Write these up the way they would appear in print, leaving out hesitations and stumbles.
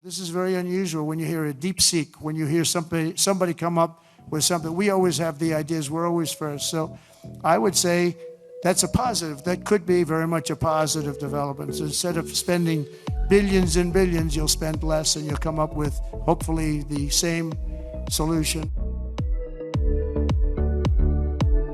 This is very unusual when you hear a DeepSink, when you hear somebody come up with something. We always have the ideas. We're always first. So I would say that's a positive. That could be very much a positive development. So instead of spending billions and billions, you'll spend less and you'll come up with, hopefully, the same solution.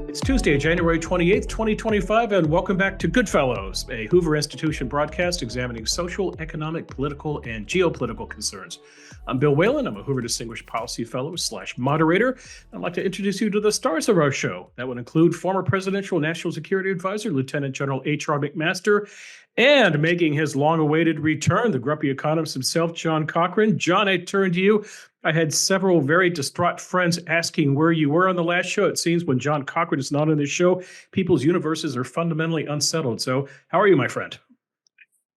It's Tuesday, January 28th, 2025, and welcome back to GoodFellows, a Hoover Institution broadcast examining social, economic, political, and geopolitical concerns. I'm Bill Whalen. I'm a Hoover Distinguished Policy Fellow / moderator. I'd like to introduce you to the stars of our show. That would include former Presidential National Security Advisor, Lieutenant General H.R. McMaster, and making his long-awaited return, the grumpy economist himself, John Cochrane. John, I turn to you. I had several very distraught friends asking where you were on the last show. It seems when John Cochrane is not on this show, people's universes are fundamentally unsettled. So how are you, my friend?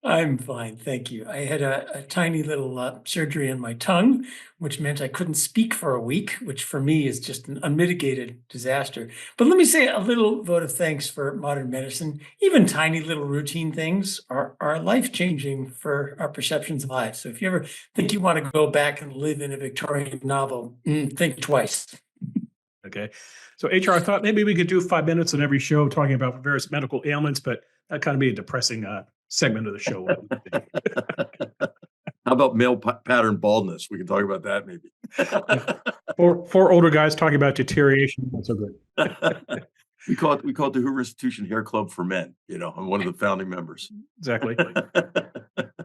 I'm fine, thank you. I had a tiny little surgery on my tongue, which meant I couldn't speak for a week, which for me is just an unmitigated disaster. But let me say a little vote of thanks for modern medicine. Even tiny little routine things are life-changing for our perceptions of life. So if you ever think you want to go back and live in a Victorian novel, think twice. Okay. So HR, I thought maybe we could do 5 minutes on every show talking about various medical ailments, but that kind of be a depressing segment of the show. How about male pattern baldness? We can talk about that maybe. Four older guys talking about deterioration. That's so good. We call it the Hoover Institution Hair Club for Men. I'm one of the founding members. Exactly.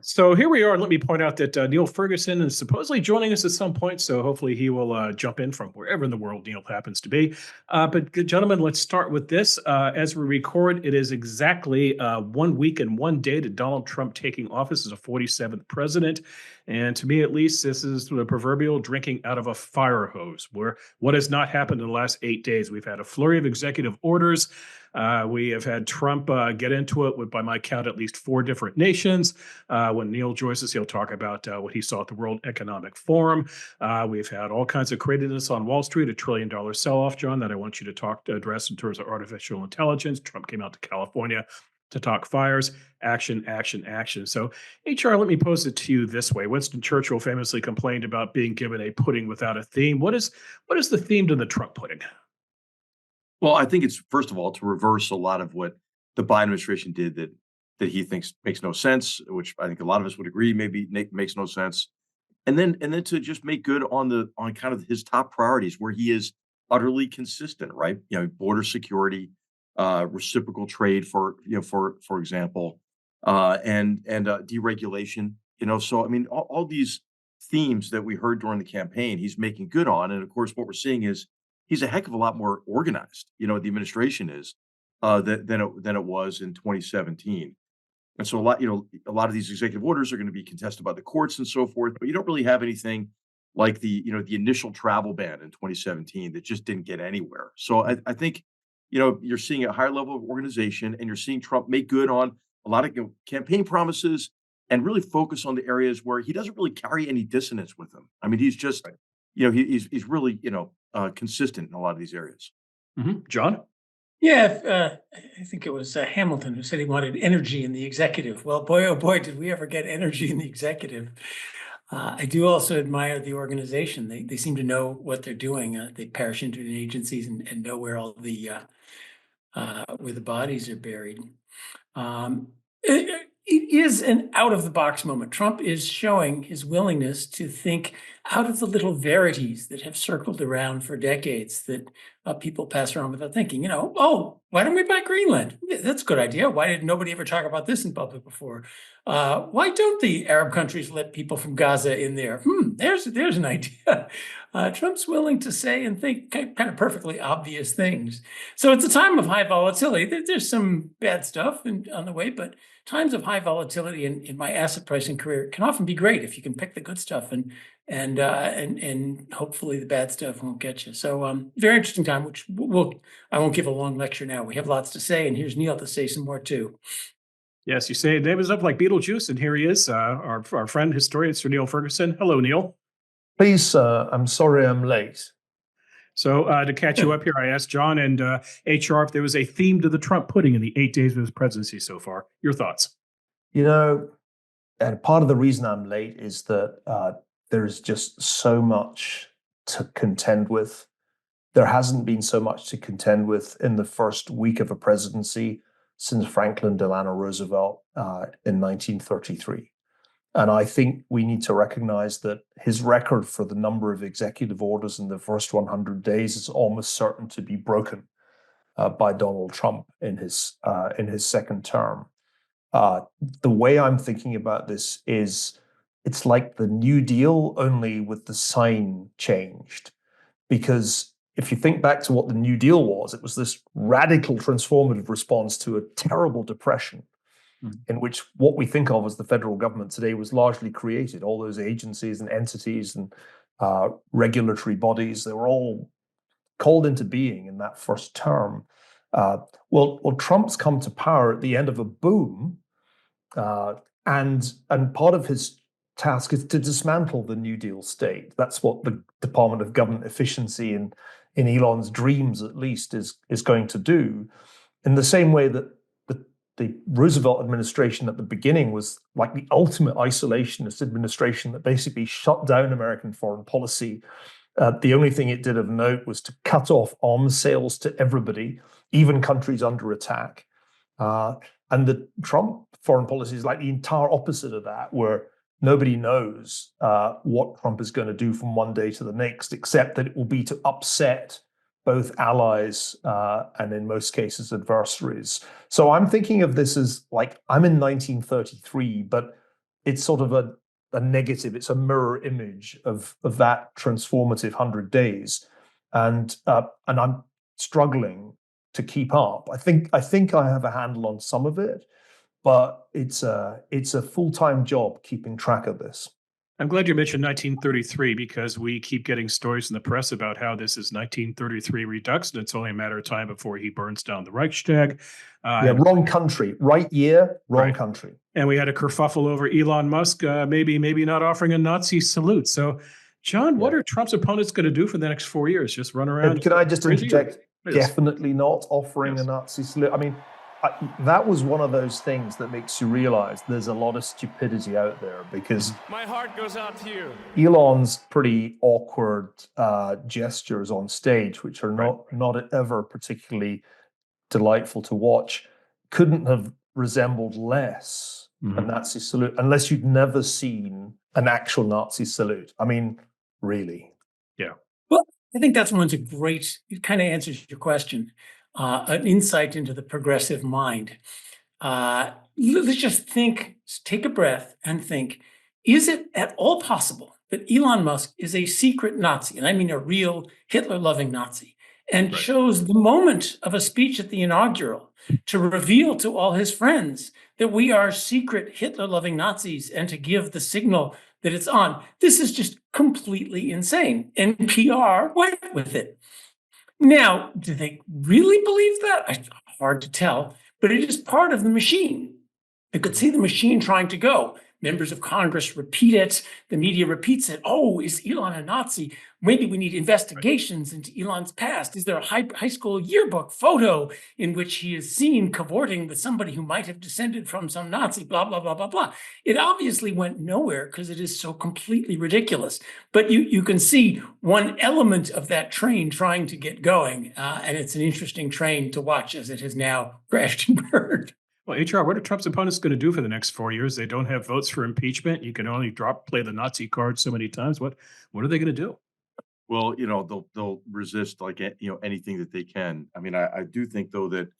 So here we are. Let me point out that Niall Ferguson is supposedly joining us at some point. So hopefully he will jump in from wherever in the world Niall happens to be. But gentlemen, let's start with this. As we record, it is exactly 1 week and 1 day to Donald Trump taking office as a 47th president. And to me, at least, this is the proverbial drinking out of a fire hose, where what has not happened in the last 8 days. We've had a flurry of executive orders. We have had Trump get into it with, by my count, at least 4 different nations. When Neil joins us, he'll talk about what he saw at the World Economic Forum. We've had all kinds of craziness on Wall Street, $1 trillion selloff, John, that I want you to address in terms of artificial intelligence. Trump came out to California to talk fires, action, action, action. So, HR, let me pose it to you this way. Winston Churchill famously complained about being given a pudding without a theme. What is the theme to the Trump pudding? Well, I think it's, first of all, to reverse a lot of what the Biden administration did that he thinks makes no sense, which I think a lot of us would agree maybe makes no sense. And then to just make good on kind of his top priorities where he is utterly consistent, right? Border security, reciprocal trade, for example, and deregulation. So I mean, all these themes that we heard during the campaign, he's making good on. And of course, what we're seeing is he's a heck of a lot more organized. The administration is than it was in 2017. And so a lot of these executive orders are going to be contested by the courts and so forth. But you don't really have anything like the initial travel ban in 2017 that just didn't get anywhere. So I think you're seeing a higher level of organization, and you're seeing Trump make good on a lot of campaign promises and really focus on the areas where he doesn't really carry any dissonance with him. I mean, he's just, he's really, consistent in a lot of these areas. Mm-hmm. John? Yeah, I think it was Hamilton who said he wanted energy in the executive. Well, boy, oh boy, did we ever get energy in the executive. I do also admire the organization. They seem to know what they're doing. They parachute into agencies and know where all where the bodies are buried. It is an out-of-the-box moment. Trump is showing his willingness to think out of the little verities that have circled around for decades that people pass around without thinking. Why don't we buy Greenland? Yeah, that's a good idea. Why did nobody ever talk about this in public before? Why don't the Arab countries let people from Gaza in there? There's an idea. Trump's willing to say and think kind of perfectly obvious things. So it's a time of high volatility. There's some bad stuff on the way, but times of high volatility in my asset pricing career can often be great if you can pick the good stuff and hopefully the bad stuff won't get you. So very interesting time, which I won't give a long lecture now. We have lots to say, and here's Neil to say some more too. Yes, you say name is up like Beetlejuice, and here he is, our friend, historian, Sir Niall Ferguson. Hello, Neil. Please, sir, I'm sorry I'm late. So to catch you up here, I asked John and HR if there was a theme to the Trump pudding in the 8 days of his presidency so far. Your thoughts? and part of the reason I'm late is that there's just so much to contend with. There hasn't been so much to contend with in the first week of a presidency since Franklin Delano Roosevelt in 1933. And I think we need to recognize that his record for the number of executive orders in the first 100 days is almost certain to be broken by Donald Trump in his second term. The way I'm thinking about this is it's like the New Deal, only with the sign changed. Because if you think back to what the New Deal was, it was this radical transformative response to a terrible depression in which what we think of as the federal government today was largely created. All those agencies and entities and regulatory bodies, they were all called into being in that first term. Well, Trump's come to power at the end of a boom, and part of his task is to dismantle the New Deal state. That's what the Department of Government Efficiency in Elon's dreams, at least, is going to do. In the same way that the Roosevelt administration at the beginning was like the ultimate isolationist administration that basically shut down American foreign policy. The only thing it did of note was to cut off arms sales to everybody, even countries under attack. And the Trump foreign policy is like the entire opposite of that, where nobody knows what Trump is going to do from one day to the next, except that it will be to upset both allies and in most cases adversaries. So I'm thinking of this as like I'm in 1933, but it's sort of a negative. It's a mirror image of that transformative 100 days, and I'm struggling to keep up. I think I have a handle on some of it, but it's a full-time job keeping track of this. I'm glad you mentioned 1933 because we keep getting stories in the press about how this is 1933 redux, and it's only a matter of time before he burns down the Reichstag. Wrong country, right year, wrong Right. country. And we had a kerfuffle over Elon Musk, maybe not offering a Nazi salute. So, John, what are Trump's opponents going to do for the next 4 years? Just run around? Can I just crazy? interject? Yes. Definitely not offering a Nazi salute. I mean, that was one of those things that makes you realize there's a lot of stupidity out there, because my heart goes out to you. Elon's pretty awkward gestures on stage, which are not ever particularly delightful to watch, couldn't have resembled less a Nazi salute, unless you'd never seen an actual Nazi salute. I mean, really. Yeah. Well, I think that's one's a great, it kind of answers your question, an insight into the progressive mind. Let's just think, take a breath and think, is it at all possible that Elon Musk is a secret Nazi, and I mean a real Hitler-loving Nazi, and chose the moment of a speech at the inaugural to reveal to all his friends that we are secret Hitler-loving Nazis and to give the signal that it's on? This is just completely insane. And PR went with it. Now, do they really believe that? Hard to tell, but it is part of the machine. You could see the machine trying to go. Members of Congress repeat it. The media repeats it. Oh, is Elon a Nazi? Maybe we need investigations into Elon's past. Is there a high school yearbook photo in which he is seen cavorting with somebody who might have descended from some Nazi, blah, blah, blah, blah, blah. It obviously went nowhere because it is so completely ridiculous. But you can see one element of that train trying to get going. And it's an interesting train to watch as it has now crashed and burned. Well, HR, what are Trump's opponents going to do for the next 4 years? They don't have votes for impeachment. You can only play the Nazi card so many times. What are they going to do? Well, they'll resist like anything that they can. I mean, I do think though that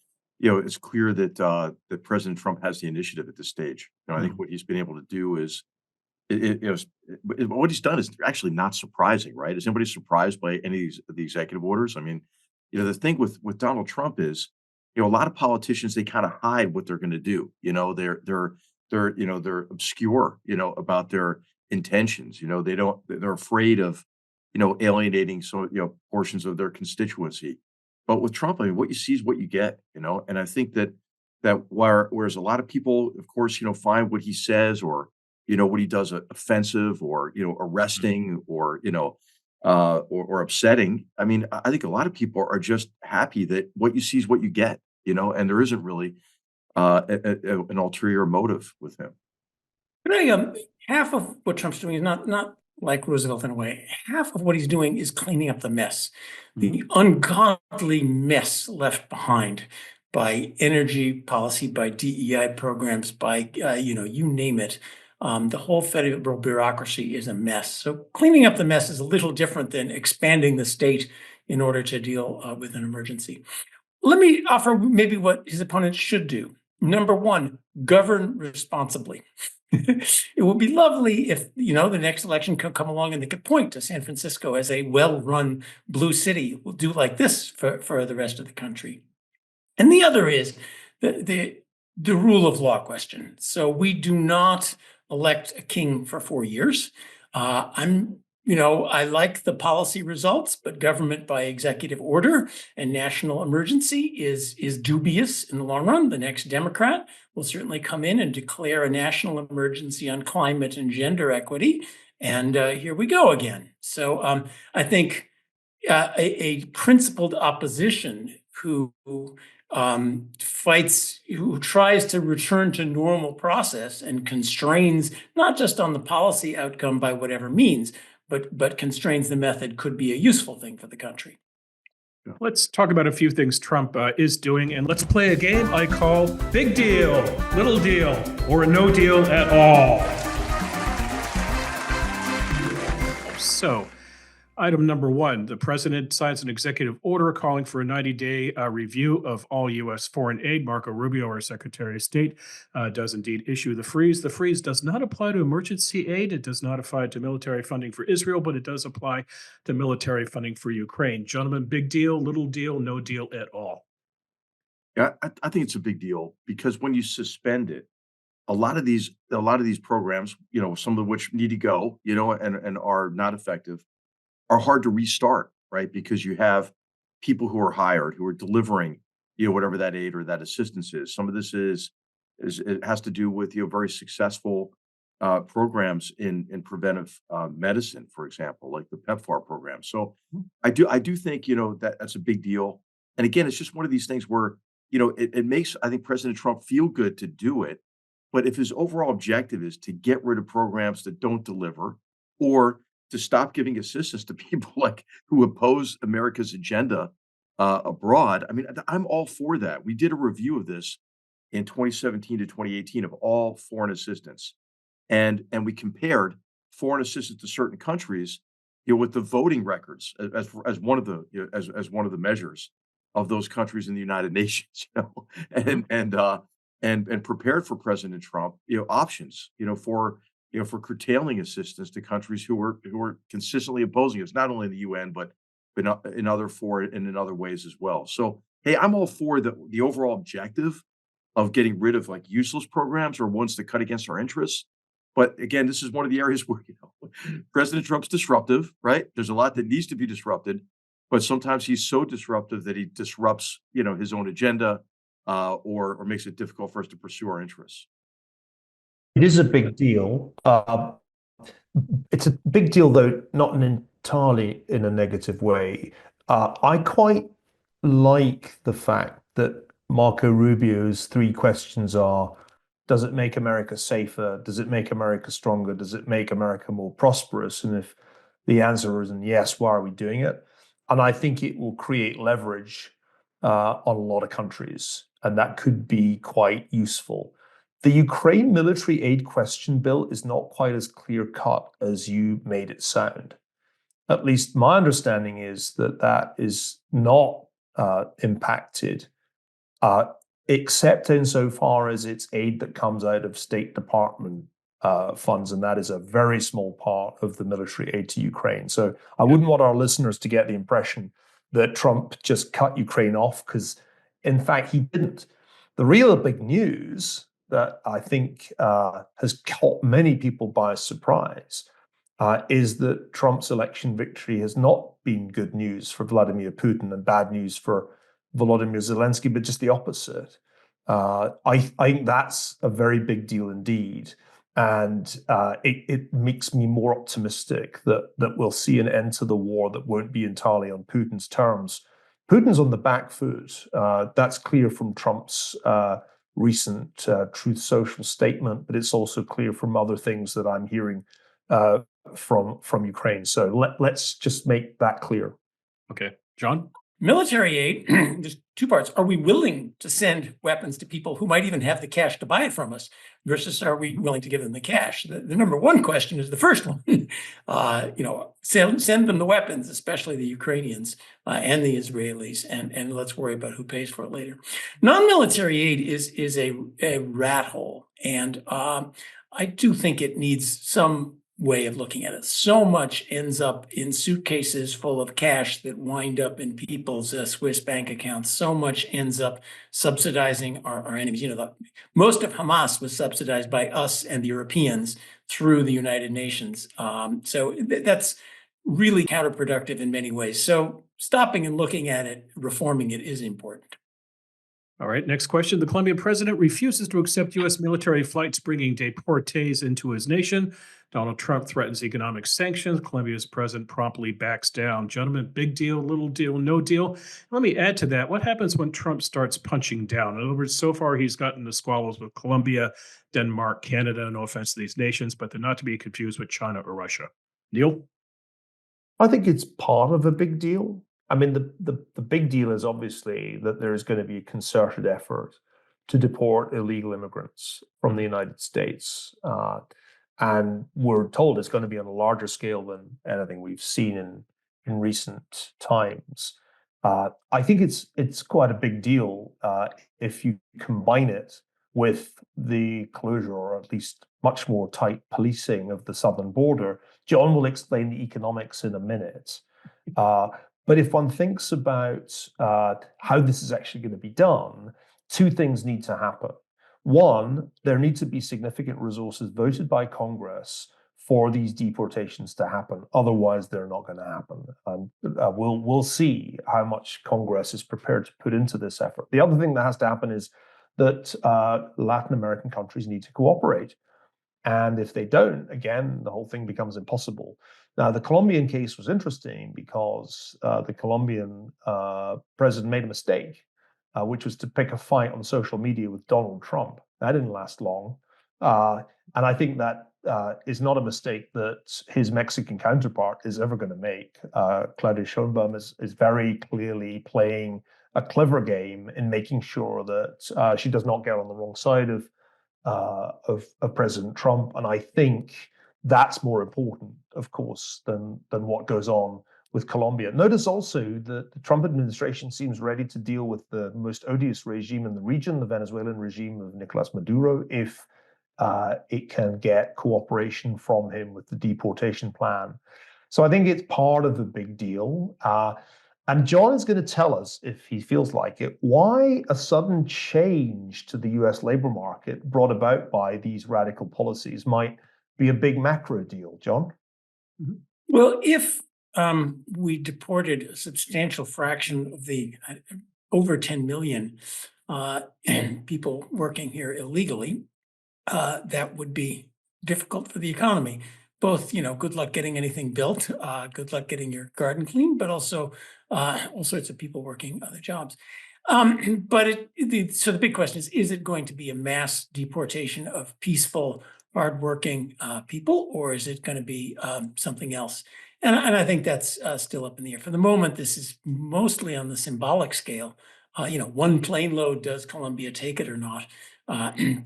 it's clear that that President Trump has the initiative at this stage. I think what he's been able to do is what he's done is actually not surprising, right? Is anybody surprised by any of the executive orders? I mean, the thing with Donald Trump is, a lot of politicians, they kind of hide what they're going to do. They're obscure, about their intentions. They're afraid of, alienating portions of their constituency. But with Trump, I mean, what you see is what you get, and I think that whereas a lot of people, of course, find what he says or, what he does offensive or, arresting or, or upsetting. I mean, I think a lot of people are just happy that what you see is what you get, and there isn't really an ulterior motive with him. Half of what Trump's doing is not like Roosevelt in a way. Half of what he's doing is cleaning up the mess, the ungodly mess left behind by energy policy, by DEI programs, by you name it. The whole federal bureaucracy is a mess. So cleaning up the mess is a little different than expanding the state in order to deal with an emergency. Let me offer maybe what his opponents should do. Number one, govern responsibly. It would be lovely if, the next election could come along and they could point to San Francisco as a well-run blue city. We'll do like this for the rest of the country. And the other is the rule of law question. So we do not elect a king for 4 years. I like the policy results, but government by executive order and national emergency is dubious in the long run. The next Democrat will certainly come in and declare a national emergency on climate and gender equity. And here we go again. So I think a principled opposition who who tries to return to normal process and constrains not just on the policy outcome by whatever means, but constrains the method could be a useful thing for the country. Let's talk about a few things Trump is doing, and let's play a game I call Big Deal, Little Deal, or No Deal at All. So, item number one, the president signs an executive order calling for a 90-day review of all U.S. foreign aid. Marco Rubio, our Secretary of State, does indeed issue the freeze. The freeze does not apply to emergency aid. It does not apply to military funding for Israel, but it does apply to military funding for Ukraine. Gentlemen, big deal, little deal, no deal at all? Yeah, I think it's a big deal because when you suspend it, a lot of these programs, some of which need to go, and are not effective, are hard to restart, right? Because you have people who are hired, who are delivering, whatever that aid or that assistance is. Some of this is it has to do with, very successful programs in preventive medicine, for example, like the PEPFAR program. So I do think, that's a big deal. And again, it's just one of these things where, it makes, I think, President Trump feel good to do it. But if his overall objective is to get rid of programs that don't deliver, or to stop giving assistance to people like who oppose America's agenda abroad, I mean, I'm all for that. We did a review of this in 2017 to 2018 of all foreign assistance, and we compared foreign assistance to certain countries, with the voting records as one of the as one of the measures of those countries in the United Nations, and prepared for President Trump, options, for curtailing assistance to countries who were consistently opposing us, not only in the UN, but in other ways as well. So, hey, I'm all for the overall objective of getting rid of like useless programs or ones that cut against our interests. But again, this is one of the areas where President Trump's disruptive, right? There's a lot that needs to be disrupted, but sometimes he's so disruptive that he disrupts, his own agenda, or makes it difficult for us to pursue our interests. It is a big deal. It's a big deal, though, not entirely in a negative way. I quite like the fact that Marco Rubio's 3 questions are: does it make America safer? Does it make America stronger? Does it make America more prosperous? And if the answer isn't yes, why are we doing it? And I think it will create leverage on a lot of countries, and that could be quite useful. The Ukraine military aid question, Bill, is not quite as clear-cut as you made it sound. At least my understanding is that is not impacted, except insofar as it's aid that comes out of State Department funds, and that is a very small part of the military aid to Ukraine. So I wouldn't want our listeners to get the impression that Trump just cut Ukraine off, because in fact he didn't. The real big news that I think has caught many people by surprise is that Trump's election victory has not been good news for Vladimir Putin and bad news for Volodymyr Zelensky, but just the opposite. I think that's a very big deal indeed. And it makes me more optimistic that we'll see an end to the war that won't be entirely on Putin's terms. Putin's on the back foot. That's clear from Trump's recent Truth Social statement, but it's also clear from other things that I'm hearing from Ukraine. So let's just make that clear. Okay, John? Military aid, there's two parts. Are we willing to send weapons to people who might even have the cash to buy it from us versus are we willing to give them the cash? The number one question is the first one. Send them the weapons, especially the Ukrainians and the Israelis, and let's worry about who pays for it later. Non-military aid is a rat hole, and I do think it needs some way of looking at it. So much ends up in suitcases full of cash that wind up in people's Swiss bank accounts. So much ends up subsidizing our enemies. Most of Hamas was subsidized by us and the Europeans through the United Nations. So that's really counterproductive in many ways. So stopping and looking at it, reforming it is important. All right, next question. The Colombian president refuses to accept U.S. military flights bringing deportees into his nation. Donald Trump threatens economic sanctions. Colombia's president promptly backs down. Gentlemen, big deal, little deal, no deal. Let me add to that. What happens when Trump starts punching down? In other words, so far he's gotten the squabbles with Colombia, Denmark, Canada. No offense to these nations, but they're not to be confused with China or Russia. Neil? I think it's part of a big deal. I mean, the big deal is obviously that there is going to be a concerted effort to deport illegal immigrants from the United States. And we're told it's going to be on a larger scale than anything we've seen in recent times. I think it's quite a big deal if you combine it with the closure, or at least much more tight policing of the southern border. John will explain the economics in a minute. But if one thinks about how this is actually going to be done, two things need to happen. One, there need to be significant resources voted by Congress for these deportations to happen. Otherwise, they're not going to happen. And we'll see how much Congress is prepared to put into this effort. The other thing that has to happen is that Latin American countries need to cooperate. And if they don't, again, the whole thing becomes impossible. Now, the Colombian case was interesting because the Colombian president made a mistake, which was to pick a fight on social media with Donald Trump. That didn't last long. And I think that is not a mistake that his Mexican counterpart is ever going to make. Claudia Sheinbaum is very clearly playing a clever game in making sure that she does not get on the wrong side of President Trump. And I think that's more important, of course, than what goes on with Colombia. Notice also that the Trump administration seems ready to deal with the most odious regime in the region, the Venezuelan regime of Nicolas Maduro, if it can get cooperation from him with the deportation plan. So I think it's part of the big deal. And John is going to tell us, if he feels like it, why a sudden change to the US labor market brought about by these radical policies might be a big macro deal. John? Well, if we deported a substantial fraction of the over 10 million people working here illegally, that would be difficult for the economy. Both, good luck getting anything built, good luck getting your garden cleaned, but also all sorts of people working other jobs. But so the big question is it going to be a mass deportation of peaceful, hardworking people, or is it going to be something else? And I think that's still up in the air. For the moment, this is mostly on the symbolic scale. One plane load, does Colombia take it or not?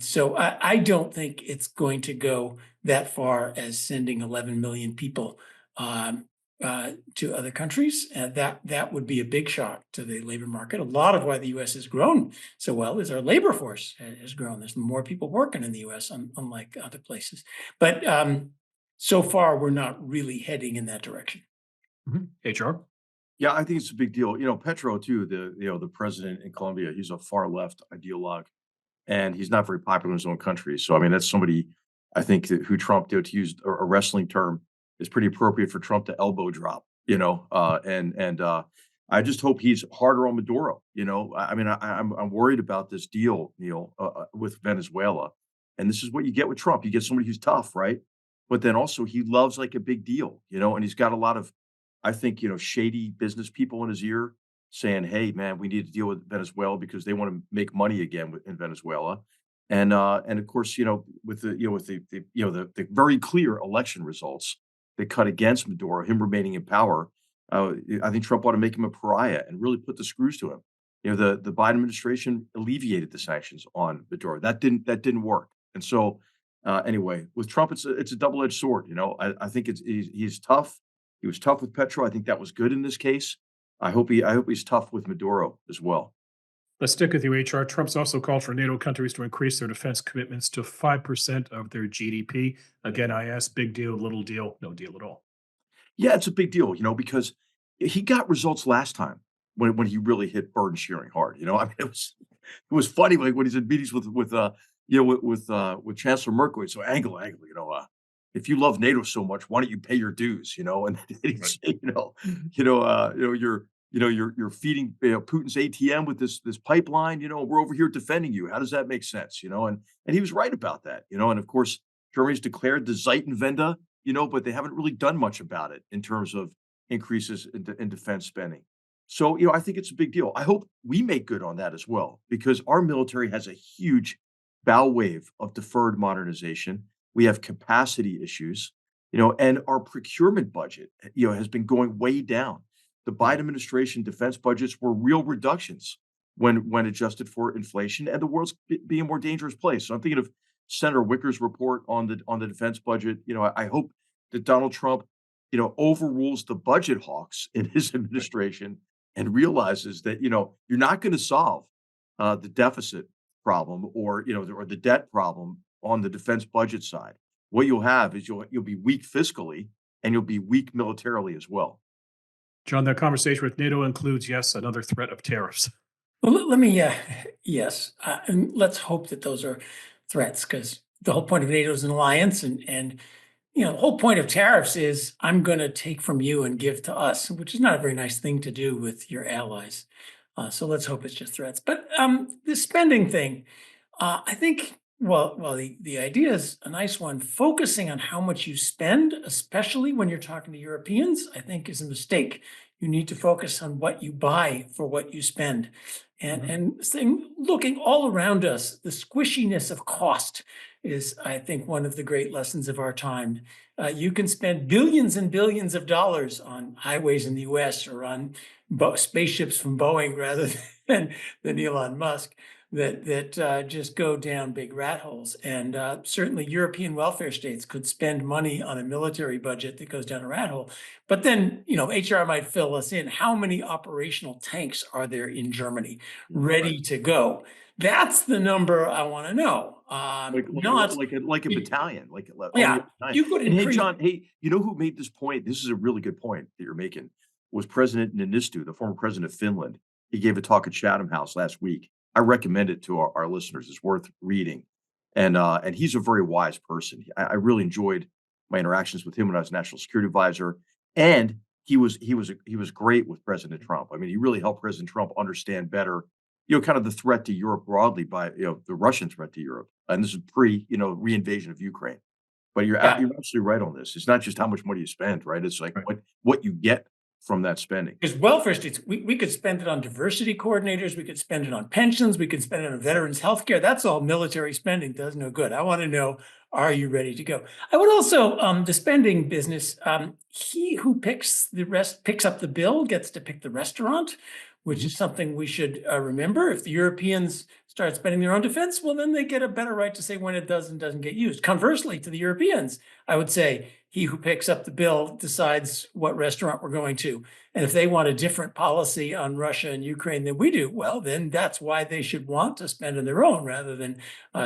So I don't think it's going to go that far as sending 11 million people to other countries. That would be a big shock to the labor market. A lot of why the U.S. has grown so well is our labor force has grown. There's more people working in the U.S. unlike other places. But so far, we're not really heading in that direction. HR? Yeah, I think it's a big deal. Petro too, the president in Colombia, he's a far left ideologue, and he's not very popular in his own country. So, I mean, that's somebody I think who Trump did, to use a wrestling term, is pretty appropriate for Trump to elbow drop, and I just hope he's harder on Maduro. I mean, I'm worried about this deal, Neil, with Venezuela. And this is what you get with Trump. You get somebody who's tough, right? But then also he loves like a big deal, and he's got a lot of, I think, shady business people in his ear. saying, "Hey, man, we need to deal with Venezuela because they want to make money again in Venezuela." And of course, with the very clear election results that cut against Maduro, him remaining in power, I think Trump ought to make him a pariah and really put the screws to him. The Biden administration alleviated the sanctions on Maduro. That didn't work. And so, anyway, with Trump, it's a double-edged sword. I think he's tough. He was tough with Petro. I think that was good in this case. I hope he's tough with Maduro as well. Let's stick with you, HR. Trump's also called for NATO countries to increase their defense commitments to 5% of their GDP. Again, I ask, big deal, little deal, no deal at all. Yeah, it's a big deal, because he got results last time when he really hit burden sharing hard. I mean, it was funny when he's in meetings with Chancellor Merkel. So Angela, if you love NATO so much, why don't you pay your dues? And he'd say, you're feeding Putin's ATM with this pipeline. We're over here defending you. How does that make sense? And he was right about that. And of course, Germany's declared the Zeitenwende, but they haven't really done much about it in terms of increases in defense spending. So, I think it's a big deal. I hope we make good on that as well, because our military has a huge bow wave of deferred modernization. We have capacity issues, and our procurement budget, has been going way down. The Biden administration defense budgets were real reductions when adjusted for inflation, and the world's being a more dangerous place. So I'm thinking of Senator Wicker's report on the defense budget. I hope that Donald Trump, overrules the budget hawks in his administration and realizes that, you're not going to solve the deficit problem or the debt problem on the defense budget side. What you'll have is you'll be weak fiscally and you'll be weak militarily as well. John, that conversation with NATO includes, yes, another threat of tariffs. Well, let me, yes, and let's hope that those are threats, because the whole point of NATO is an alliance, and the whole point of tariffs is I'm going to take from you and give to us, which is not a very nice thing to do with your allies. So let's hope it's just threats. But the spending thing, I think, well, the idea is a nice one. Focusing on how much you spend, especially when you're talking to Europeans, I think is a mistake. You need to focus on what you buy for what you spend. And looking all around us, the squishiness of cost is, I think, one of the great lessons of our time. You can spend billions and billions of dollars on highways in the US or on spaceships from Boeing rather than Elon Musk that just go down big rat holes. And certainly European welfare states could spend money on a military budget that goes down a rat hole. But then, HR might fill us in. How many operational tanks are there in Germany ready to go? That's the number I want to know. Like a battalion, Yeah, only a battalion. you could And hey, increase. John, you know who made this point? This is a really good point that you're making. Was President Niinisto, the former president of Finland. He gave a talk at Chatham House last week. I recommend it to our listeners. It's worth reading. And he's a very wise person. I really enjoyed my interactions with him when I was national security advisor. And he was great with President Trump. I mean, he really helped President Trump understand better, kind of the threat to Europe broadly by, the Russian threat to Europe. And this is re-invasion of Ukraine. But you're absolutely right on this. It's not just how much money you spend, right? It's like what you get from that spending. Because welfare states, we could spend it on diversity coordinators, we could spend it on pensions, we could spend it on veterans health care. That's all military spending, does no good. I want to know, are you ready to go? I would also, the spending business, he who picks up the bill gets to pick the restaurant, which is something we should remember. If the Europeans start spending their own defense, well, then they get a better right to say when it does and doesn't get used. Conversely, to the Europeans, I would say he who picks up the bill decides what restaurant we're going to. And if they want a different policy on Russia and Ukraine than we do, well, then that's why they should want to spend on their own rather than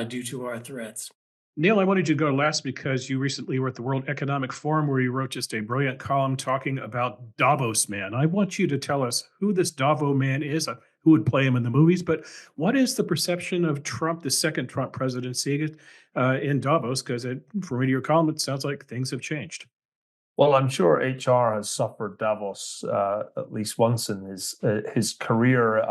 due to our threats. Neil, I wanted you to go last because you recently were at the World Economic Forum where you wrote just a brilliant column talking about Davos Man. I want you to tell us who this Davos Man is, who would play him in the movies, but what is the perception of Trump, the second Trump presidency in Davos? Because from reading your column, it sounds like things have changed. Well, I'm sure HR has suffered Davos at least once in his career,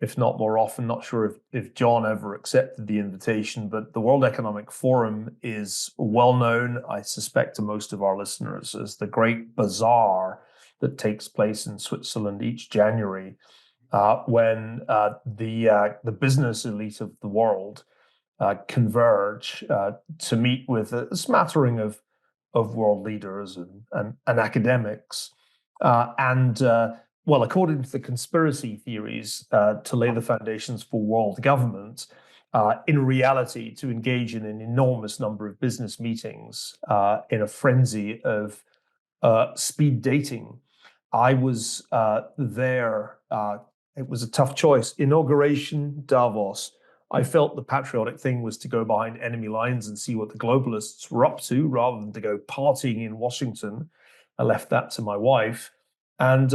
if not more often. Not sure if John ever accepted the invitation, but the World Economic Forum is well known, I suspect, to most of our listeners as the great bazaar that takes place in Switzerland each January, when the business elite of the world converge to meet with a smattering of world leaders and academics. Well, according to the conspiracy theories, to lay the foundations for world government, in reality, to engage in an enormous number of business meetings in a frenzy of speed dating. I was there. It was a tough choice. Inauguration, Davos. I felt the patriotic thing was to go behind enemy lines and see what the globalists were up to, rather than to go partying in Washington. I left that to my wife. And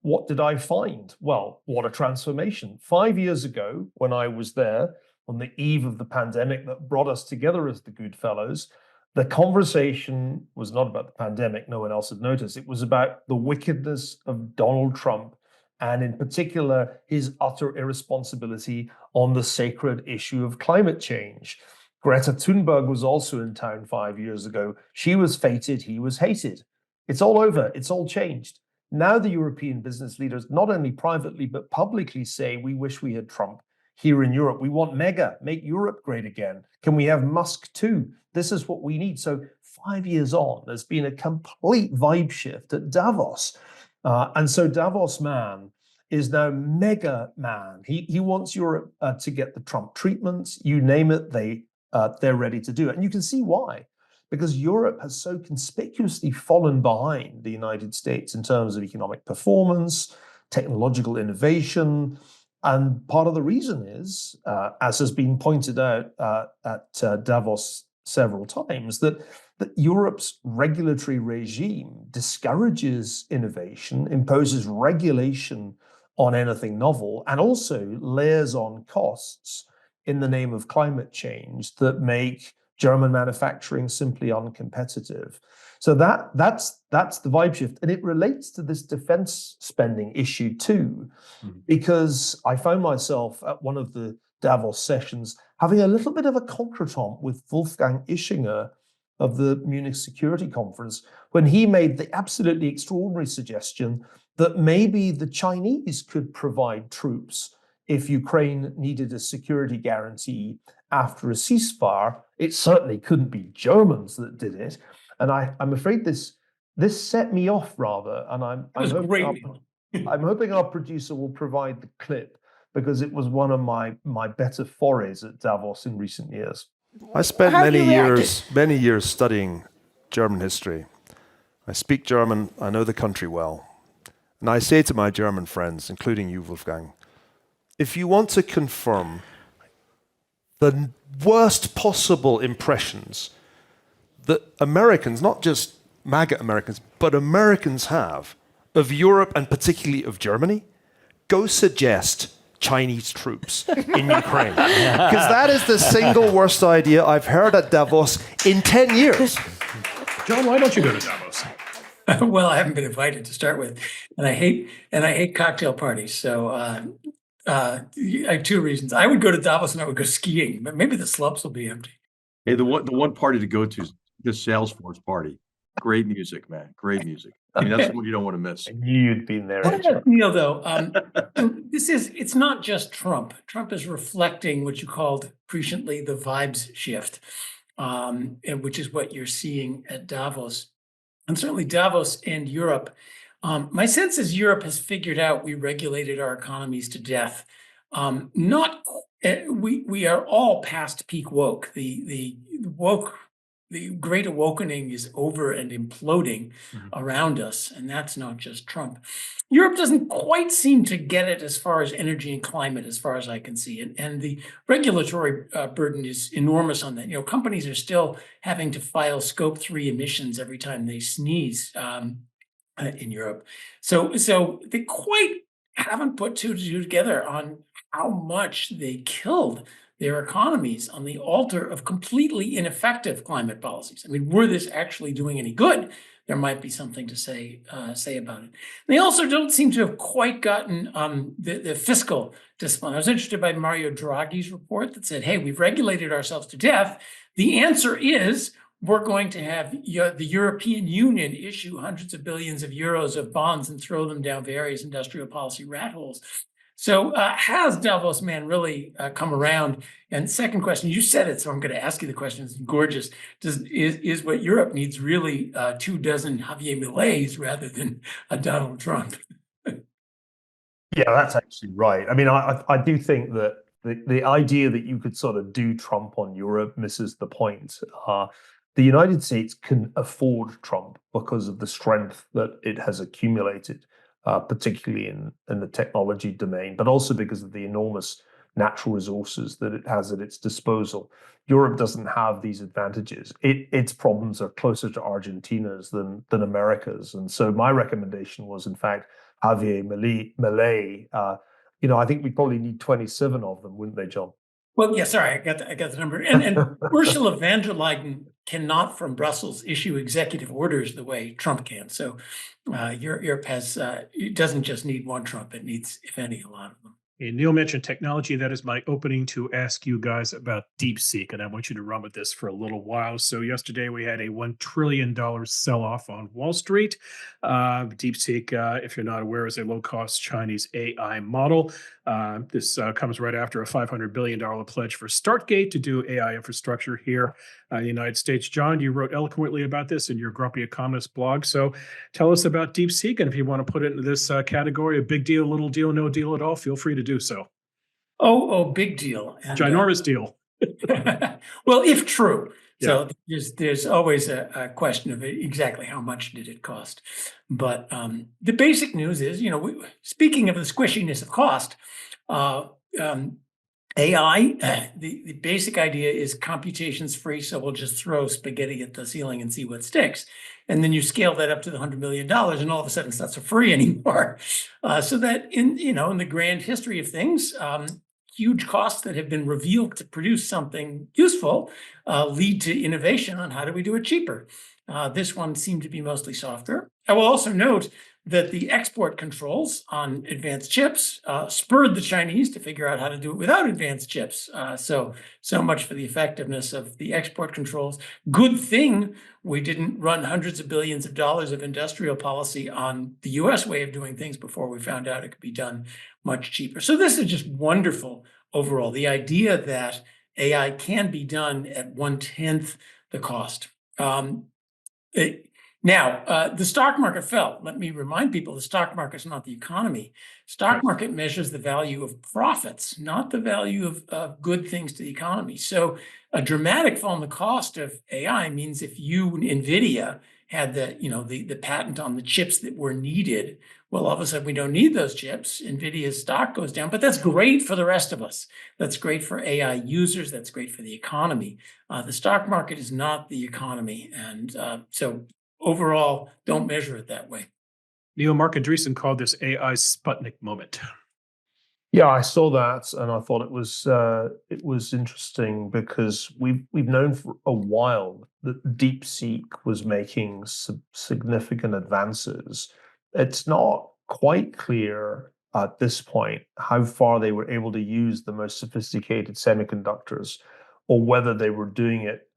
what did I find? Well, what a transformation. 5 years ago, when I was there on the eve of the pandemic that brought us together as the GoodFellows, the conversation was not about the pandemic. No one else had noticed. It was about the wickedness of Donald Trump, and in particular, his utter irresponsibility on the sacred issue of climate change. Greta Thunberg was also in town 5 years ago. She was feted, he was hated. It's all over, it's all changed. Now the European business leaders, not only privately, but publicly say, we wish we had Trump here in Europe. We want MAGA, make Europe great again. Can we have Musk too? This is what we need. So 5 years on, there's been a complete vibe shift at Davos. And so Davos man is now mega man. He wants Europe to get the Trump treatments. You name it, they're ready to do it. And you can see why. Because Europe has so conspicuously fallen behind the United States in terms of economic performance, technological innovation. And part of the reason is, as has been pointed out at Davos several times, that Europe's regulatory regime discourages innovation, imposes regulation on anything novel, and also layers on costs in the name of climate change that make German manufacturing simply uncompetitive. So that's the vibe shift. And it relates to this defense spending issue too, because I found myself at one of the Davos sessions having a little bit of a contretemps with Wolfgang Ischinger of the Munich Security Conference, when he made the absolutely extraordinary suggestion that maybe the Chinese could provide troops if Ukraine needed a security guarantee after a ceasefire. It certainly couldn't be Germans that did it. And I'm afraid this set me off rather. And I'm hoping our producer will provide the clip, because it was one of my better forays at Davos in recent years. I spent many years studying German history. I speak German, I know the country well. And I say to my German friends, including you, Wolfgang, if you want to confirm the worst possible impressions that Americans, not just MAGA Americans, but Americans have of Europe and particularly of Germany, go suggest Chinese troops in Ukraine. Because that is the single worst idea I've heard at Davos in 10 years. John, why don't you go to Davos? Well, I haven't been invited to start with, and I hate cocktail parties. So I have two reasons. I would go to Davos and I would go skiing, but maybe the slopes will be empty. Hey, the one party to go to is the Salesforce party. Great music, man. Great music. I mean, that's what you don't want to miss. I knew you'd been there. Neil, though, it's not just Trump. Trump is reflecting what you called presciently the vibes shift, which is what you're seeing at Davos. And certainly Davos and Europe. My sense is Europe has figured out we regulated our economies to death. We are all past peak woke. The great awakening is over and imploding around us, and that's not just Trump. Europe doesn't quite seem to get it as far as energy and climate, as far as I can see. And the regulatory burden is enormous on that. Companies are still having to file Scope 3 emissions every time they sneeze in Europe. So they quite haven't put two to two together on how much they killed their economies on the altar of completely ineffective climate policies. I mean, were this actually doing any good? There might be something to say about it. They also don't seem to have quite gotten the fiscal discipline. I was interested by Mario Draghi's report that said, hey, we've regulated ourselves to death. The answer is we're going to have the European Union issue hundreds of billions of euros of bonds and throw them down various industrial policy rat holes. So has Davos man really come around? And second question, you said it, so I'm going to ask you the question. It's gorgeous. Is what Europe needs really 24 Javier Mileis rather than a Donald Trump? Yeah, that's actually right. I mean, I do think that the idea that you could sort of do Trump on Europe misses the point. The United States can afford Trump because of the strength that it has accumulated, particularly in the technology domain, but also because of the enormous natural resources that it has at its disposal. Europe doesn't have these advantages. Its problems are closer to Argentina's than America's. And so my recommendation was, in fact, Javier Milei. I think we probably need 27 of them, wouldn't they, John? Well, yeah, sorry, I got the number. And Ursula von der Leyen cannot from Brussels issue executive orders the way Trump can. So Europe has it doesn't just need one Trump; it needs, if any, a lot of them. And Neil mentioned technology. That is my opening to ask you guys about DeepSeek, and I want you to run with this for a little while. So yesterday we had a $1 trillion sell-off on Wall Street. DeepSeek, if you're not aware, is a low-cost Chinese AI model. This comes right after a $500 billion pledge for Startgate to do AI infrastructure here in the United States. John, you wrote eloquently about this in your Grumpy Economist blog. So tell us about DeepSeek, and if you want to put it into this category, a big deal, little deal, no deal at all, feel free to do so. Oh, big deal. And, ginormous deal. Well, if true. Yeah. So there's always a question of exactly how much did it cost. But the basic news is, speaking of the squishiness of cost, AI, the basic idea is computation's free, so we'll just throw spaghetti at the ceiling and see what sticks. And then you scale that up to the $100 million, and all of a sudden it's not so free anymore. So that in the grand history of things, huge costs that have been revealed to produce something useful lead to innovation on how do we do it cheaper. This one seemed to be mostly software. I will also note that the export controls on advanced chips spurred the Chinese to figure out how to do it without advanced chips. So much for the effectiveness of the export controls. Good thing we didn't run hundreds of billions of dollars of industrial policy on the US way of doing things before we found out it could be done much cheaper. So this is just wonderful overall. The idea that AI can be done at 1/10 the cost. Now, the stock market fell. Let me remind people, the stock market is not the economy. Stock market measures the value of profits, not the value of good things to the economy. So a dramatic fall in the cost of AI means if you, NVIDIA, had the patent on the chips that were needed, well, all of a sudden we don't need those chips. NVIDIA's stock goes down, but that's great for the rest of us. That's great for AI users. That's great for the economy. The stock market is not the economy. And so overall, don't measure it that way. Neil, Mark Andreessen called this AI Sputnik moment. Yeah, I saw that, and I thought it was interesting because we've known for a while that DeepSeek was making significant advances. It's not quite clear at this point how far they were able to use the most sophisticated semiconductors, or whether they were doing it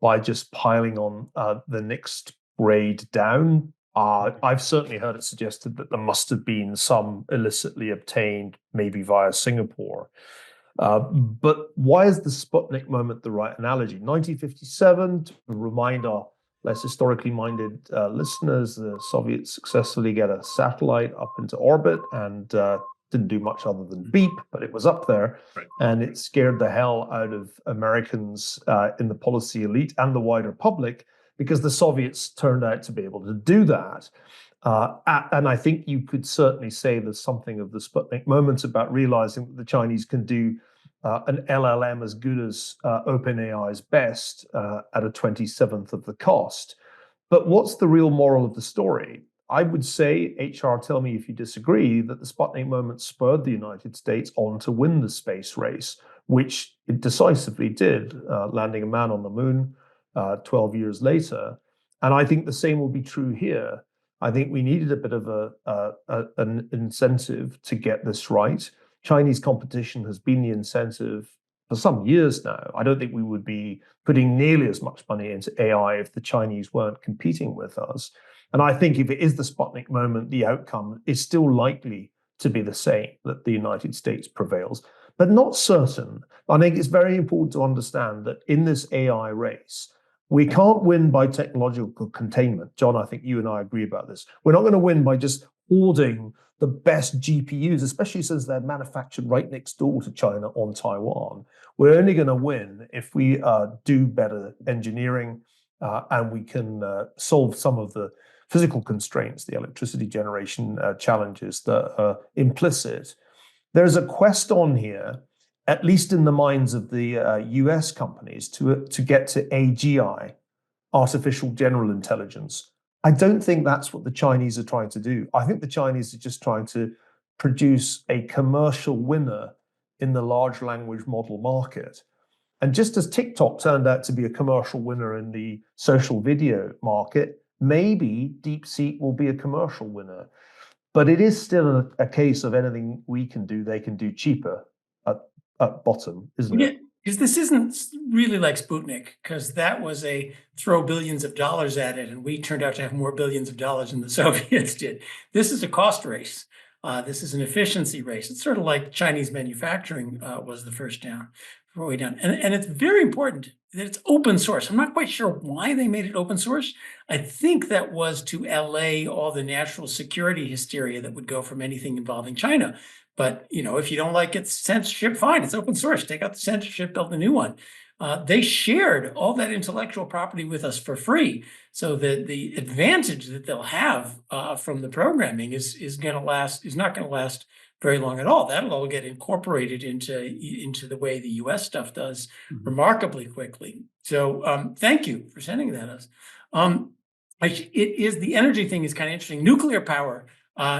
by just piling on the next grade down. I've certainly heard it suggested that there must have been some illicitly obtained, maybe via Singapore. But why is the Sputnik moment the right analogy? 1957, to remind our less historically minded listeners, the Soviets successfully get a satellite up into orbit and didn't do much other than beep, but it was up there. Right. And it scared the hell out of Americans in the policy elite and the wider public, because the Soviets turned out to be able to do that. And I think you could certainly say there's something of the Sputnik moment about realizing that the Chinese can do an LLM as good as OpenAI's best at a 27th of the cost. But what's the real moral of the story? I would say, HR, tell me if you disagree, that the Sputnik moment spurred the United States on to win the space race, which it decisively did, landing a man on the moon 12 years later. And I think the same will be true here. I think we needed a bit of an incentive to get this right. Chinese competition has been the incentive for some years now. I don't think we would be putting nearly as much money into AI if the Chinese weren't competing with us. And I think if it is the Sputnik moment, the outcome is still likely to be the same, that the United States prevails, but not certain. I think it's very important to understand that in this AI race, we can't win by technological containment. John, I think you and I agree about this. We're not going to win by just hoarding the best GPUs, especially since they're manufactured right next door to China on Taiwan. We're only going to win if we do better engineering and we can solve some of the physical constraints, the electricity generation challenges that are implicit. There's a quest on here, at least in the minds of the US companies, to get to AGI, artificial general intelligence. I don't think that's what the Chinese are trying to do. I think the Chinese are just trying to produce a commercial winner in the large language model market. And just as TikTok turned out to be a commercial winner in the social video market, maybe DeepSeek will be a commercial winner. But it is still a case of anything we can do, they can do cheaper at bottom, isn't it? Because this isn't really like Sputnik, because that was a throw billions of dollars at it, and we turned out to have more billions of dollars than the Soviets did. This is a cost race. This is an efficiency race. It's sort of like Chinese manufacturing was the first way down. And it's very important that it's open source. I'm not quite sure why they made it open source. I think that was to allay all the national security hysteria that would go from anything involving China. But, if you don't like its censorship, fine, it's open source. Take out the censorship, build a new one. They shared all that intellectual property with us for free. So the advantage that they'll have from the programming is not going to last very long at all. That'll all get incorporated into the way the US stuff does remarkably quickly. So thank you for sending that us. The energy thing is kind of interesting. Nuclear power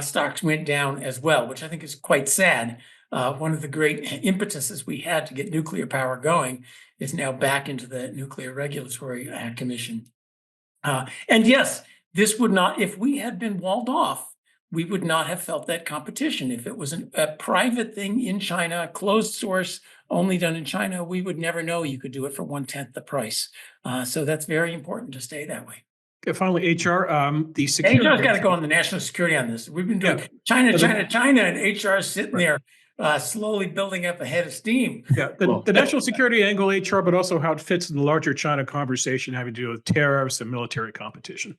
stocks went down as well, which I think is quite sad. One of the great impetuses we had to get nuclear power going is now back into the Nuclear Regulatory Commission. And yes, this would not, if we had been walled off, we would not have felt that competition. If it was a private thing in China, closed source, only done in China, we would never know you could do it for 1/10 the price. So that's very important to stay that way. Finally, HR, the security. HR's got to go on the national security on this. We've been doing China, and HR is sitting there slowly building up a head of steam. Yeah, the national security angle, HR, but also how it fits in the larger China conversation having to do with tariffs and military competition.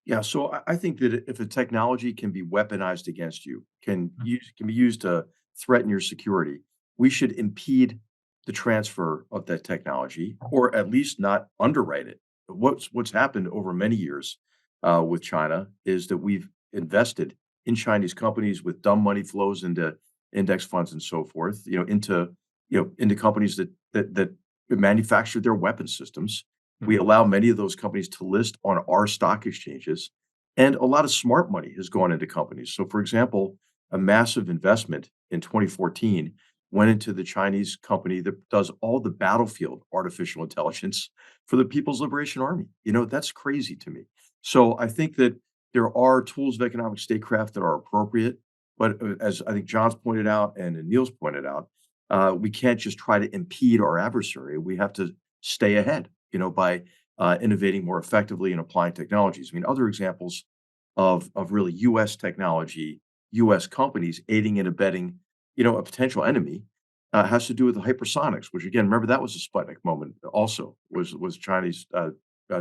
Yeah, so I think that if a technology can be weaponized against you, can be used to threaten your security, we should impede the transfer of that technology, or at least not underwrite it. What's happened over many years with China is that we've invested in Chinese companies with dumb money flows into index funds and so forth, into companies that manufacture their weapon systems. We allow many of those companies to list on our stock exchanges, and a lot of smart money has gone into companies. So, for example, a massive investment in 2014 went into the Chinese company that does all the battlefield artificial intelligence for the People's Liberation Army. That's crazy to me. So I think that there are tools of economic statecraft that are appropriate, but as I think John's pointed out and Niall's pointed out, we can't just try to impede our adversary. We have to stay ahead, by innovating more effectively and applying technologies. I mean, other examples of really U.S. technology, U.S. companies aiding and abetting, a potential enemy has to do with the hypersonics, which again, remember that was a Sputnik moment also, was Chinese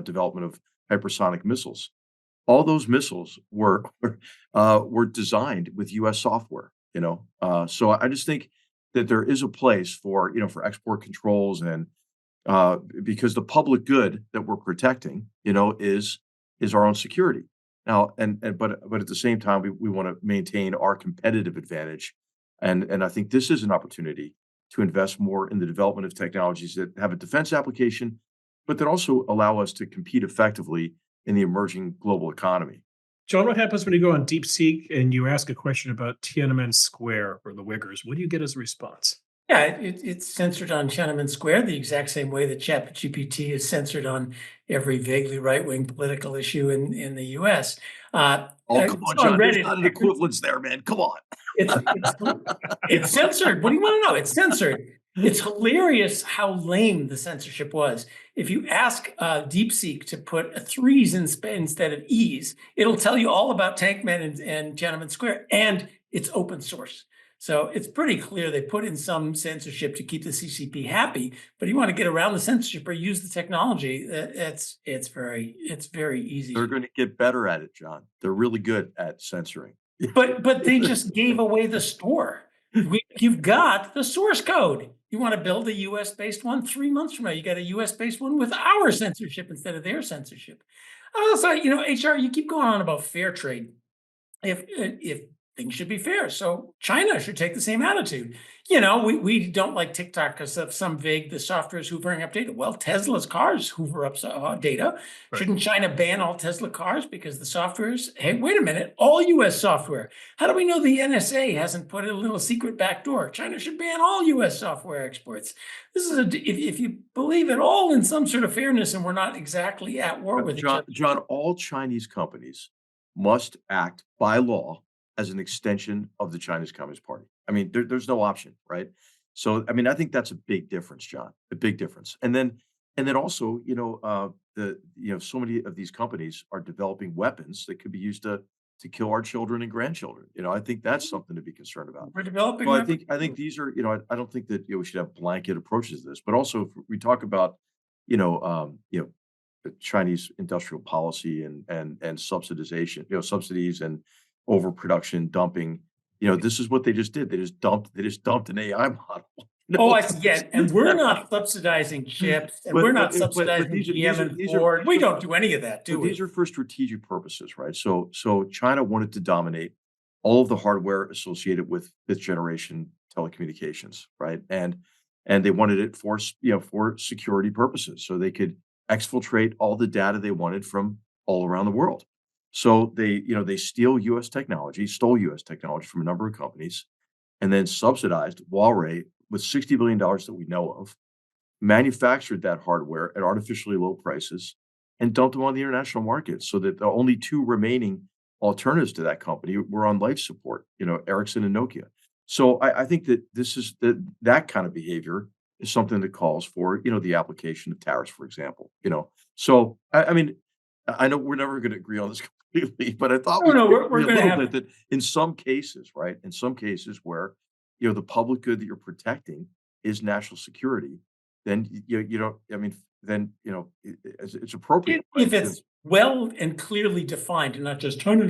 development of hypersonic missiles. All those missiles were designed with U.S. software, So I just think that there is a place for export controls, and because the public good that we're protecting, is our own security. Now, but at the same time, we want to maintain our competitive advantage, and I think this is an opportunity to invest more in the development of technologies that have a defense application, but that also allow us to compete effectively in the emerging global economy. John, what happens when you go on DeepSeek and you ask a question about Tiananmen Square or the Uyghurs? What do you get as a response? Yeah, it's censored on Tiananmen Square the exact same way that ChatGPT is censored on every vaguely right-wing political issue in the U.S. Come on, John. There's not an equivalence there, man. Come on. It's censored. What do you want to know? It's censored. It's hilarious how lame the censorship was. If you ask DeepSeek to put threes instead of E's, it'll tell you all about Tankman and Gentleman Square, and it's open source. So it's pretty clear they put in some censorship to keep the CCP happy. But you want to get around the censorship or use the technology, it's very easy. They're going to get better at it, John. They're really good at censoring. But they just gave away the store. You've got the source code. You want to build a US-based one 3 months from now, you got a US-based one with our censorship instead of their censorship. Also, HR, you keep going on about fair trade. If things should be fair, so China should take the same attitude. We don't like TikTok because of some vague, the software is hoovering up data. Well, Tesla's cars hoover up data. Right. Shouldn't China ban all Tesla cars because the software is, hey, wait a minute, all US software. How do we know the NSA hasn't put a little secret backdoor? China should ban all US software exports. This is if you believe at all in some sort of fairness, and we're not exactly at war with each other. John, all Chinese companies must act by law as an extension of the Chinese Communist Party. I mean, there's no option, right? So, I mean, I think that's a big difference, John, a big difference. And then also, so many of these companies are developing weapons that could be used to kill our children and grandchildren. I think that's something to be concerned about. We're developing. Well, I think these are, I don't think that we should have blanket approaches to this, but also if we talk about, the Chinese industrial policy and subsidization, subsidies and overproduction, dumping. This is what they just did. They just dumped an AI model. And we're not subsidizing chips, and we're not subsidizing GM and Ford. We don't do any of that, do we? These are for strategic purposes, right? So China wanted to dominate all of the hardware associated with fifth generation telecommunications, right? And they wanted it for security purposes, so they could exfiltrate all the data they wanted from all around the world. So they stole U.S. technology from a number of companies, and then subsidized Huawei with $60 billion that we know of, manufactured that hardware at artificially low prices, and dumped them on the international market, so that the only two remaining alternatives to that company were on life support, Ericsson and Nokia. So I think that this is that kind of behavior is something that calls for, the application of tariffs, for example. So I mean, I know we're never going to agree on this completely, but I thought we're going to have that in some cases, right? In some cases where the public good that you're protecting is national security, then it's appropriate. If it's well and clearly defined, and not just China.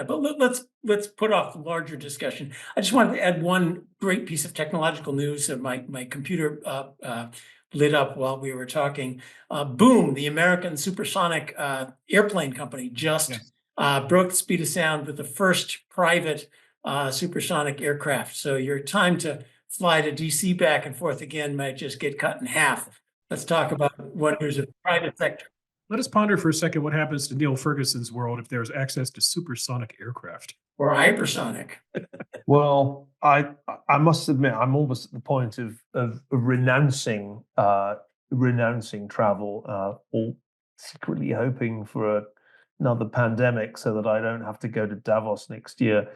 But let's put off the larger discussion. I just wanted to add one great piece of technological news that my computer lit up while we were talking. Boom! The American supersonic airplane company just broke the speed of sound with the first private supersonic aircraft. So your time to fly to DC back and forth again might just get cut in half. Let's talk about wonders of the private sector. Let us ponder for a second what happens to Niall Ferguson's world if there's access to supersonic aircraft. Or hypersonic. Well, I must admit, I'm almost at the point of renouncing travel, or secretly hoping for another pandemic so that I don't have to go to Davos next year.